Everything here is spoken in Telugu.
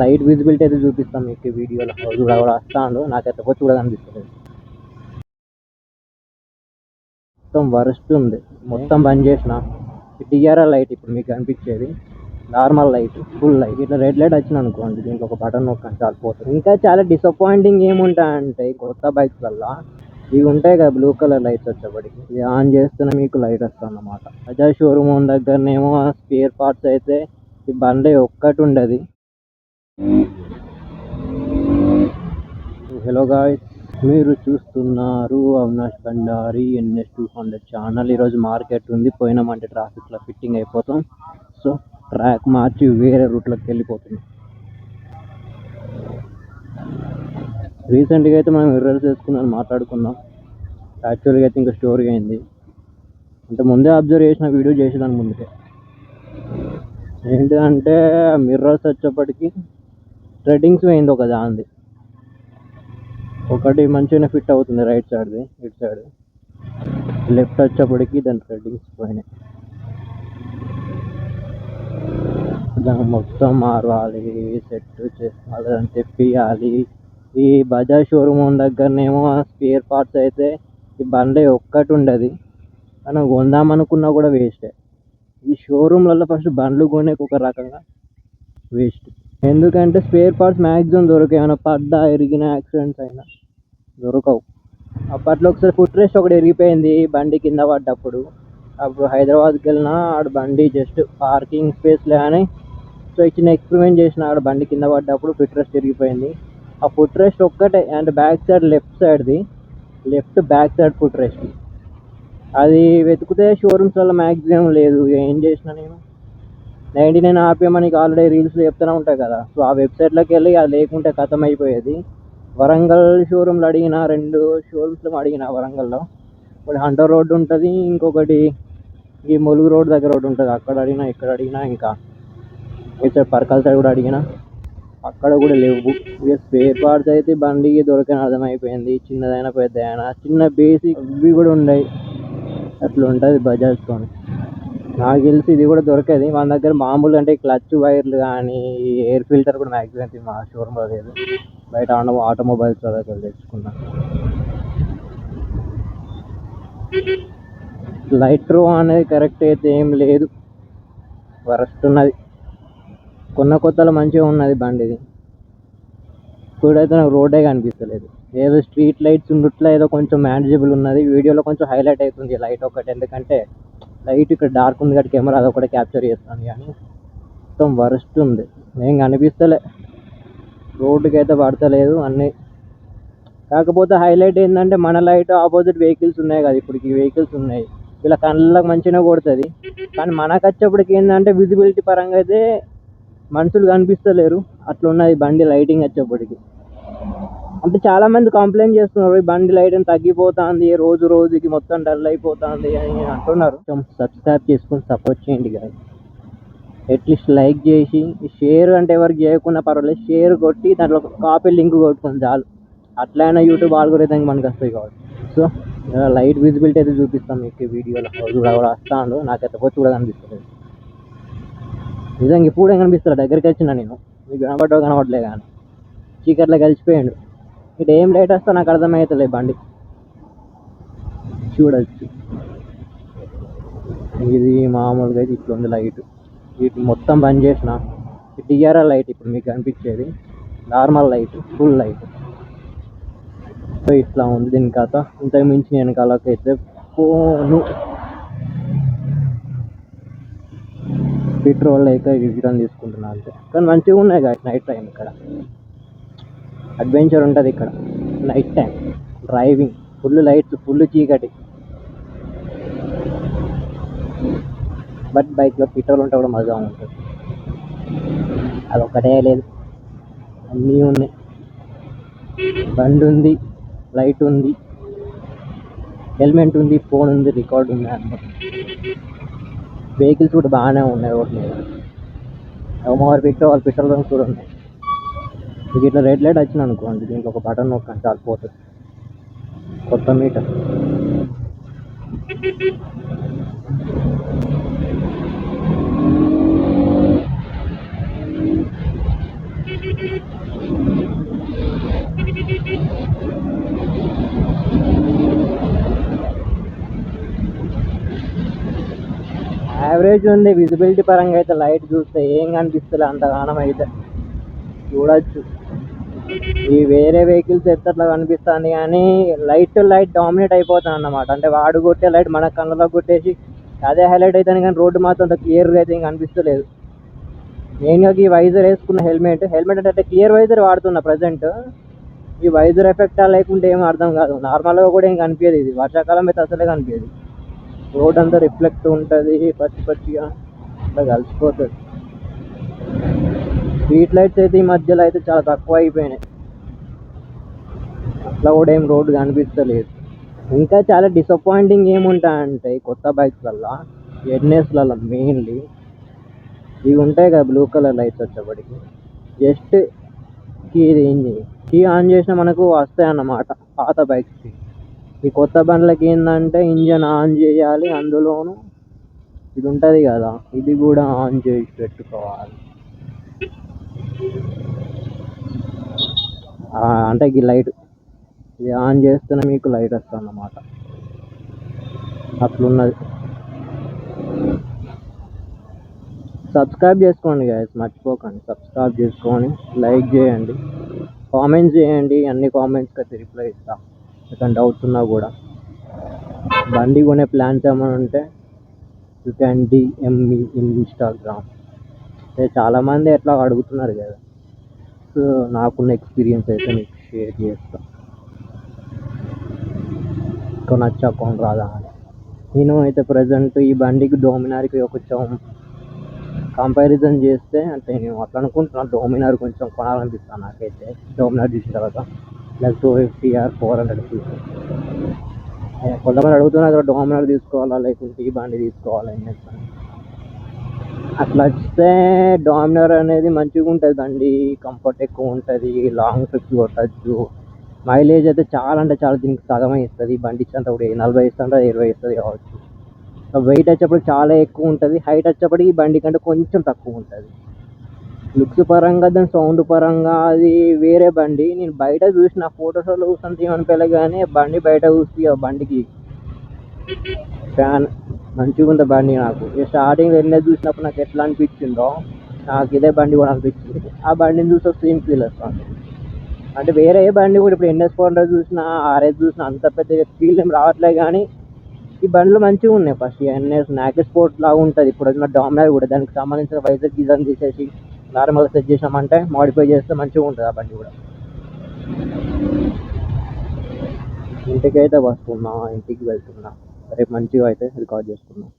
లైట్ విజిబిలిటీ అయితే చూపిస్తాం మీకు ఈ వీడియోలో. కూడా వస్తాడు, నాకైతే వచ్చి కూడా కనిపిస్తుంది. మొత్తం వరస్ట్ ఉంది, మొత్తం బంద్ చేసిన. టీఆర్ఆర్ లైట్ ఇప్పుడు మీకు కనిపించేది నార్మల్ లైట్, ఫుల్ లైట్. ఇట్లా రెడ్ లైట్ వచ్చిన అనుకోండి, దీంట్లో ఒక బటన్ నొక్కండి చాలు పోతుంది. ఇంకా చాలా డిసప్పాయింటింగ్ ఏముంటాయంటే కొత్త బైక్స్ వల్ల ఇవి ఉంటాయి కదా బ్లూ కలర్ లైట్స్ వచ్చేప్పటికి, ఇది ఆన్ చేస్తేనే మీకు లైట్ వస్తుంది అన్నమాట. బజాజ్ షోరూమ్ దగ్గరనేమో స్పేర్ పార్ట్స్ అయితే ఈ బండి ఒక్కటి ఉండదు. హలో గాయ్స్, మీరు చూస్తున్నారు అవినాష్ భండారి NS200 ఛానల్. ఈరోజు మార్కెట్ ఉంది, పోయినామంటే ట్రాఫిక్లో ఫిట్టింగ్ అయిపోతాం. సో ట్రాక్ మార్చి వేరే రూట్లోకి వెళ్ళిపోతున్నాం. రీసెంట్గా అయితే మనం మిర్రర్స్ వేసుకున్నాను మాట్లాడుకున్నాం. యాక్చువల్గా అయితే ఇంకా స్టోరీ అయింది అంటే ముందే అబ్జర్వ్ చేసిన, వీడియో చేసేదాన్ని ముందుకే. ఏంటంటే మిర్రర్స్ వచ్చేప్పటికి థ్రెడ్డింగ్స్ పోయింది ఒక దాంది, ఒకటి మంచిగానే ఫిట్ అవుతుంది రైట్ సైడ్ది, ఇటు సైడ్ లెఫ్ట్ వచ్చేప్పటికి దాని థ్రెడ్డింగ్స్ పోయినాయి. దాన్ని మొత్తం మారవాలి, సెట్ చేసుకోవాలి, దాన్ని తెప్పియాలి. ఈ బజాజ్ షోరూమ్ దగ్గరనేమో స్పేర్ పార్ట్స్ అయితే ఈ బండి ఒక్కటి ఉండదు, మనం కొందామనుకున్నా కూడా వేస్టే. ఈ షోరూమ్లలో ఫస్ట్ బండ్లు కొనేకి ఒక రకంగా వేస్ట్, ఎందుకంటే స్పేర్ పార్ట్స్ మ్యాక్సిమం దొరకాయి. ఏమైనా పడ్డా ఎరిగిన యాక్సిడెంట్స్ అయినా దొరకవు. అప్పట్లో ఒకసారి ఫుట్ రెస్ట్ ఒకటి ఎరిగిపోయింది బండి కింద పడ్డప్పుడు. అప్పుడు హైదరాబాద్కి వెళ్ళినా ఆడ బండి జస్ట్ పార్కింగ్ స్పేస్లే అని సో చిన్న ఎక్స్పెరిమెంట్ చేసిన. ఆడ బండి కింద పడ్డప్పుడు ఫుట్ రెస్ట్ ఎరిగిపోయింది. ఆ ఫుట్ రెస్ట్ ఒక్కటే, అంటే బ్యాక్ సైడ్ లెఫ్ట్ సైడ్ది, left back side foot rest. అది వెతికితే షోరూమ్స్లో మ్యాక్సిమం లేదు. ఏం చేసిన నేను 99 RPM మనకి ఆల్రెడీ రీల్స్లో చెప్తూనే ఉంటాయి కదా. సో ఆ వెబ్సైట్లోకి వెళ్ళి అది లేకుంటే ఖతం అయిపోయేది. వరంగల్ షోరూమ్లో అడిగిన, 2 షోరూమ్స్లో అడిగిన. వరంగల్లో ఒకటి హంటర్ రోడ్ ఉంటుంది, ఇంకొకటి ఈ ములుగు రోడ్ దగ్గర ఒకటి ఉంటుంది, అక్కడ అడిగినా, ఇక్కడ అడిగినా, ఇంకా ఇటు పర్కల్ సైడ్ కూడా అడిగిన, అక్కడ కూడా లేవు. ఇక స్పేర్ పార్ట్స్ అయితే బండికి దొరకని అర్థమైపోయింది. చిన్నదైనా పెద్దదైనా చిన్న బేసిక్ ఇవి కూడా ఉన్నాయి. అట్లా ఉంటుంది బజాజ్తో. నాకు తెలిసి ఇది కూడా దొరకదు మన దగ్గర మామూలు. అంటే క్లచ్ వైర్లు కానీ ఎయిర్ ఫిల్టర్ కూడా మ్యాక్సిమం మా షోరూమ్లో లేదు, బయట ఆటోమొబైల్స్ దగ్గర తెచ్చుకున్నా. లైట్ రో అనేది కరెక్ట్ అయితే ఏం లేదు, వరస్ట్ ఉన్నది. కొన్న కొత్తలో మంచిగా ఉన్నది బండిది, ఇప్పుడైతే నాకు రోడ్డే కనిపిస్తలేదు. ఏదో స్ట్రీట్ లైట్స్ ఉన్నట్లా ఏదో కొంచెం మేనేజబుల్ ఉన్నది. వీడియోలో కొంచెం హైలైట్ అవుతుంది లైట్ ఒకటి, ఎందుకంటే లైట్ ఇక్కడ డార్క్ ఉంది కాబట్టి కెమెరా అదొకటి క్యాప్చర్ చేస్తాను. కానీ మొత్తం వరస్ట్ ఉంది, ఏం కనిపిస్తలే, రోడ్డుకి అయితే పడతలేదు అన్నీ. కాకపోతే హైలైట్ ఏంటంటే మన లైట్ ఆపోజిట్ వెహికల్స్ ఉన్నాయి కదా, ఇప్పటికి వెహికల్స్ ఉన్నాయి, ఇలా కళ్ళకి మంచిగా కొడుతుంది. కానీ మనకు వచ్చేప్పటికి ఏంటంటే విజిబిలిటీ పరంగా అయితే మనుషులు కనిపిస్తలేరు, అట్లా ఉన్నది బండి లైటింగ్ వచ్చేప్పటికి. అంటే చాలామంది కంప్లైంట్ చేస్తున్నారు, ఈ బండి లైటింగ్ తగ్గిపోతుంది, రోజు రోజుకి మొత్తం డల్ అయిపోతుంది అని అంటున్నారు. సబ్స్క్రైబ్ చేసుకొని సపోర్ట్ చేయండి కదా, అట్లీస్ట్ లైక్ చేసి. షేర్ అంటే ఎవరికి చేయకుండా పర్వాలేదు, షేర్ కొట్టి దాంట్లో కాపీ లింక్ కొట్టుకొని చాలు, అట్లయినా యూట్యూబ్ ఆల్గోరిథం మనకు వస్తాయి కాబట్టి. సో లైట్ విజిబిలిటీ అయితే చూపిస్తాం మీకు ఈ వీడియోలో. కూడా వస్తాడు, నాకైతే వచ్చి కూడా కనిపిస్తుంది. నిజంగా ఇప్పుడు కనిపిస్తాడు, దగ్గరికి వచ్చిన నేను, మీకు కనబడలే కానీ చీకట్లో కలిసిపోయాడు. ఇటు ఏం లైట్ వస్తా నాకు అర్థమవుతలేదు బండి. చూడచ్చు, ఇది మామూలుగా అయితే ఇట్లా ఉంది లైట్. వీటి మొత్తం బంద్ చేసిన. టీఆర్ఆర్ లైట్ ఇప్పుడు మీకు కనిపించేది normal light, full light. So ఇట్లా ఉంది దీని కథ. ఇంతకు మించి నేను కలకైతే పోను. పెట్రోల్ లేక రిటర్న్ తీసుకుంటున్నా అంతే. కానీ మంచిగా ఉన్నాయి కదా నైట్ టైం, ఇక్కడ అడ్వెంచర్ ఉంటుంది ఇక్కడ night time driving. Full lights, full చీకటి. బట్ బైక్లో పెట్రోల్ ఉంటే కూడా మజా ఉంటుంది. అదొక్కటే లేదు, అన్నీ ఉన్నాయి. బండి ఉంది, లైట్ ఉంది, హెల్మెట్ ఉంది, ఫోన్ ఉంది, రికార్డ్ ఉంది అన్నమాట. వెహికల్స్ కూడా బాగానే ఉన్నాయి రోడ్ మీద. ఓవర్ పెట్రోల్ బంక్స్ కూడా ఉన్నాయి. మీకు ఇట్లా రెడ్ లైట్ వచ్చిన అనుకోండి, దీంట్లో ఒక బటన్ నొక్కండి చాలు పోతుంది, కొత్త మీటర్. యావరేజ్ ఉంది విజిబిలిటీ పరంగా అయితే. లైట్ చూస్తే ఏం కనిపిస్తుంది అంతగానం అయితే చూడొచ్చు. ఈ వేరే వెహికల్స్ ఎత్తట్లా కనిపిస్తుంది కానీ లైట్ డామినేట్ అయిపోతుంది అన్నమాట. అంటే వాడు కొట్టే లైట్ మన కళ్ళలో కొట్టేసి అదే హైలైట్ అవుతుంది కానీ రోడ్డు మాత్రం అంత క్లియర్గా అయితే ఏం కనిపిస్తలేదు. మెయిన్గా ఈ వైజర్ వేసుకున్న హెల్మెట్ అంటే క్లియర్ వైజర్ వాడుతున్నా ప్రజెంట్. ఈ వైజర్ ఎఫెక్ట్ లేకుంటే ఏం అర్థం కాదు. నార్మల్గా కూడా ఏం కనిపించదు. ఇది వర్షాకాలం అయితే అసలే కనిపించదు. రోడ్ అంతా రిఫ్లెక్ట్ ఉంటుంది, పచ్చిగా అట్లా కలిసిపోతుంది. స్ట్రీట్ లైట్స్ అయితే ఈ మధ్యలో అయితే చాలా తక్కువ అయిపోయినాయి. అట్లా కూడా ఏం రోడ్డు కనిపిస్తలేదు. ఇంకా చాలా డిసప్పాయింటింగ్ ఏముంటాయంటే కొత్త బైక్స్లల్లో ఎన్ఎస్లలో మెయిన్లీ ఇవి ఉంటాయి కదా బ్లూ కలర్ లైట్స్ వచ్చేప్పటికి జస్ట్ కీ ఆన్ చేసిన మనకు వస్తాయి అన్నమాట పాత బైక్స్కి. ఈ కొత్త బండ్లకి ఏంటంటే ఇంజన్ ఆన్ చేయాలి, అందులోనూ ఇది ఉంటుంది కదా ఇది కూడా ఆన్ చేసి పెట్టుకోవాలి. అంటే ఈ లైట్ ఇది ఆన్ చేస్తేనే మీకు లైట్ వస్తుంది అన్నమాట. అట్లున్నది. సబ్స్క్రైబ్ చేసుకోండి గైస్, మర్చిపోకండి. సబ్స్క్రైబ్ చేసుకొని లైక్ చేయండి, కామెంట్స్ చేయండి. అన్ని కామెంట్స్కి అయితే రిప్లై ఇస్తా. ఏదైనా డౌట్స్ ఉన్నా కూడా. బండి కొనే ప్లాన్స్ ఏమైనా ఉంటే you can DM me in Instagram. చాలామంది ఎట్లా అడుగుతున్నారు కదా, సో నాకున్న ఎక్స్పీరియన్స్ అయితే మీకు షేర్ చేస్తా. కొనొచ్చా కొన రాదా అని. నేను అయితే ప్రజెంట్ ఈ బండికి డోమినార్కి కొంచెం కంపారిజన్ చేస్తే అంటే నేను అట్లా అనుకుంటున్నాను. డోమినార్ కొంచెం కొనాలనిపిస్తాను నాకైతే. డోమినార్ చూసిన తర్వాత లైక్ 250 or 400 పీసెస్. కొంతమంది అడుగుతున్నారు డోమినార్ తీసుకోవాలా లేకుంటే ఈ బండి తీసుకోవాలా అని చెప్పాను. అట్లా వస్తే డామినర్ అనేది మంచిగా ఉంటుంది బండి, కంఫర్ట్ ఎక్కువ ఉంటుంది, లాంగ్ ట్రిప్స్ కొట్టచ్చు. మైలేజ్ అయితే చాలా అంటే చాలా దీనికి సగమే ఇస్తుంది. బండి ఇచ్చినంత కూడా 40 ఇస్తుంటే 20 ఇస్తుంది కావచ్చు. వెయిట్ వచ్చేప్పటికి చాలా ఎక్కువ ఉంటుంది, హైట్ వచ్చేప్పటికి ఈ బండి కంటే కొంచెం తక్కువ ఉంటుంది. లుక్స్ పరంగా దాని సౌండ్ పరంగా అది వేరే బండి. నేను బయట చూసిన ఫొటోస్లో చూసినంత ఏమనిపించలేదు కానీ బండి బయట చూసి ఆ బండికి ఫ్యాన్ మంచిగా ఉంది బండి. నాకు స్టార్టింగ్ ఎన్ఎస్ చూసినప్పుడు నాకు ఎట్లా అనిపించిందో నాకు ఇదే బండి కూడా అనిపించింది. ఆ బండిని చూస్తే సేమ్ ఫీల్ వస్తుంది. అంటే వేరే ఏ బండి కూడా ఇప్పుడు NS 400 చూసినా RS చూసినా అంత పెద్ద ఫీల్ ఏం రావట్లేదు కానీ ఈ బండ్లు మంచిగా ఉన్నాయి. ఫస్ట్ NS నాకే స్పోర్ట్ లాగా ఉంటుంది. ఇప్పుడు వచ్చిన డామినర్ కూడా దానికి సంబంధించిన వైజర్ డిజైన్ తీసేసి నార్మల్గా సెట్ చేసినామంటే మాడిఫై చేస్తే మంచిగా ఉంటుంది ఆ బండి కూడా. ఇంటికైతే వస్తున్నా, ఇంటికి వెళ్తున్నా. రేపు మంచిగా అయితే రికార్డ్ చేసుకున్నాం.